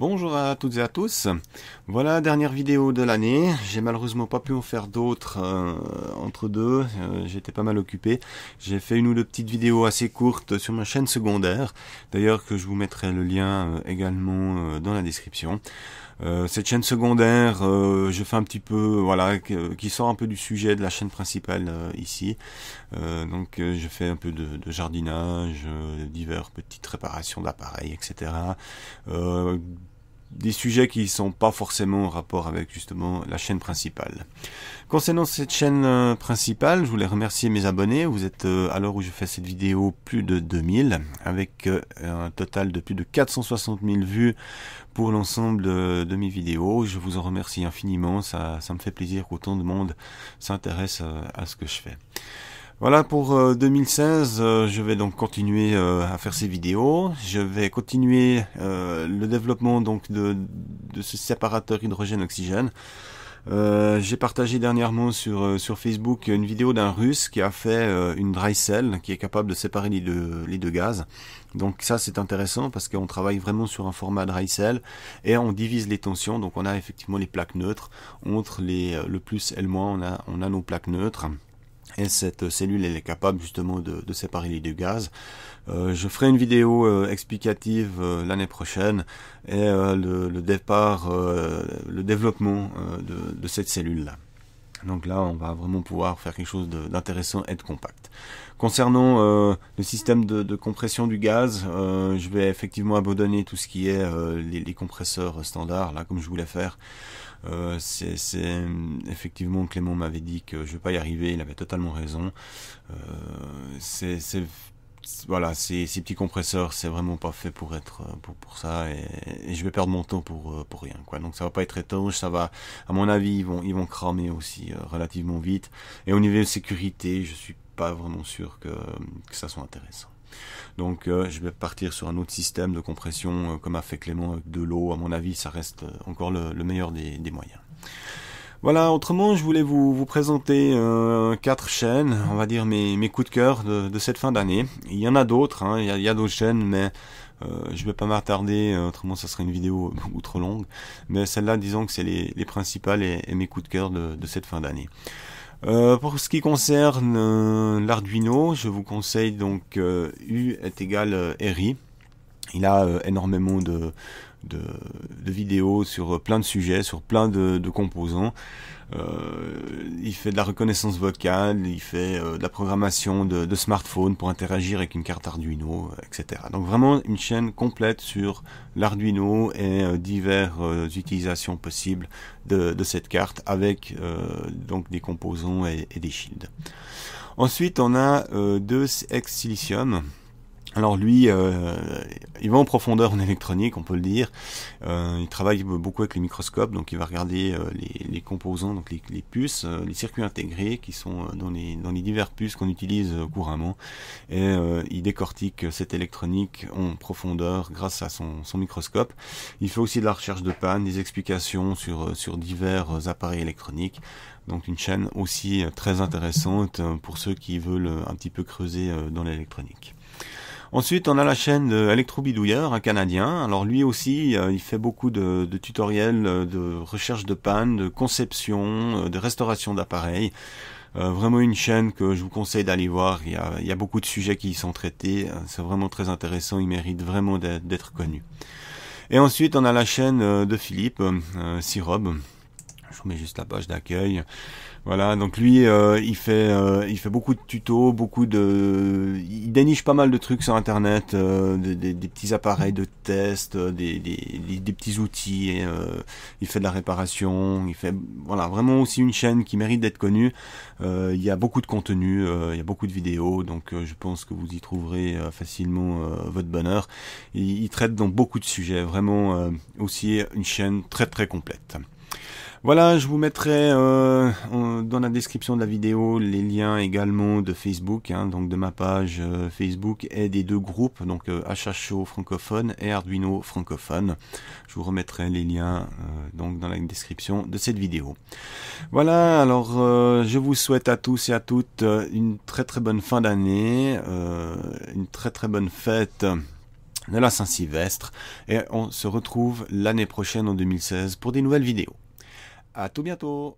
Bonjour à toutes et à tous. Voilà, dernière vidéo de l'année. J'ai malheureusement pas pu en faire d'autres entre deux. J'étais pas mal occupé. J'ai fait une ou deux petites vidéos assez courtes sur ma chaîne secondaire. D'ailleurs que je vous mettrai le lien également dans la description. Cette chaîne secondaire, je fais un petit peu, voilà, qui sort un peu du sujet de la chaîne principale ici. Je fais un peu de jardinage, divers petites réparations d'appareils, etc. Des sujets qui sont pas forcément en rapport avec justement la chaîne principale. Concernant cette chaîne principale, je voulais remercier mes abonnés. Vous êtes à l'heure où je fais cette vidéo plus de 2000 avec un total de plus de 460 000 vues pour l'ensemble de mes vidéos. Je vous en remercie infiniment. Ça me fait plaisir qu'autant de monde s'intéresse à ce que je fais. Voilà pour 2016, je vais donc continuer à faire ces vidéos. Je vais continuer le développement donc de ce séparateur hydrogène-oxygène. J'ai partagé dernièrement sur Facebook une vidéo d'un Russe qui a fait une dry cell qui est capable de séparer les deux gaz. Donc ça c'est intéressant parce qu'on travaille vraiment sur un format dry cell et on divise les tensions. Donc on a effectivement les plaques neutres. Entre le plus et le moins, on a nos plaques neutres. Et cette cellule, elle est capable justement de séparer les deux gaz. Je ferai une vidéo explicative l'année prochaine et le développement de cette cellule-là. Donc là, on va vraiment pouvoir faire quelque chose d'intéressant et de compact. Concernant le système de compression du gaz, je vais effectivement abandonner tout ce qui est les compresseurs standards, là, comme je voulais faire. Effectivement, Clément m'avait dit que je vais pas y arriver, il avait totalement raison. Voilà, ces petits compresseurs, c'est vraiment pas fait pour être pour ça, et je vais perdre mon temps pour rien, quoi. Donc ça va pas être étanche, ça va, à mon avis, ils vont cramer aussi relativement vite. Et au niveau de sécurité, je suis pas vraiment sûr que ça soit intéressant. Donc je vais partir sur un autre système de compression comme a fait Clément avec de l'eau. À mon avis, ça reste encore le meilleur des moyens. Voilà, autrement, je voulais vous présenter 4 chaînes, on va dire mes coups de cœur de cette fin d'année. Il y en a d'autres, hein, il y a d'autres chaînes, mais je vais pas m'attarder, autrement ça serait une vidéo beaucoup trop longue. Mais celle-là, disons que c'est les principales et mes coups de cœur de cette fin d'année. Pour ce qui concerne l'Arduino, je vous conseille donc U est égal RI. Il a énormément de vidéos sur plein de sujets, sur plein de composants. Il fait de la reconnaissance vocale, il fait de la programmation de smartphones pour interagir avec une carte Arduino, etc. Donc vraiment une chaîne complète sur l'Arduino et diverses utilisations possibles de cette carte avec donc des composants et des shields. Ensuite, on a 2X Silicium. Alors lui, il va en profondeur en électronique, on peut le dire. Il travaille beaucoup avec les microscopes, donc il va regarder les composants, donc les puces, les circuits intégrés qui sont dans les divers puces qu'on utilise couramment. Et il décortique cette électronique en profondeur grâce à son microscope. Il fait aussi de la recherche de panne, des explications sur divers appareils électroniques. Donc une chaîne aussi très intéressante pour ceux qui veulent un petit peu creuser dans l'électronique. Ensuite, on a la chaîne d'Electrobidouilleur, un Canadien. Alors lui aussi, il fait beaucoup de tutoriels, de recherche de panne, de conception, de restauration d'appareils. Vraiment une chaîne que je vous conseille d'aller voir. Il y a beaucoup de sujets qui y sont traités. C'est vraiment très intéressant. Il mérite vraiment d'être connu. Et ensuite, on a la chaîne de Philippe, Sirob. Je vous mets juste la page d'accueil. Voilà, donc lui, il fait beaucoup de tutos, il déniche pas mal de trucs sur Internet, des petits appareils de test, des petits outils, et, il fait de la réparation, il fait, voilà, vraiment aussi une chaîne qui mérite d'être connue. Il y a beaucoup de contenu, il y a beaucoup de vidéos, donc je pense que vous y trouverez facilement votre bonheur. Il traite donc beaucoup de sujets, vraiment aussi une chaîne très très complète. Voilà, je vous mettrai dans la description de la vidéo les liens également de Facebook, hein, donc de ma page Facebook et des deux groupes, donc HHO francophone et Arduino francophone. Je vous remettrai les liens donc dans la description de cette vidéo. Voilà, alors je vous souhaite à tous et à toutes une très très bonne fin d'année, une très très bonne fête de la Saint-Sylvestre. Et on se retrouve l'année prochaine en 2016 pour des nouvelles vidéos. À tout bientôt!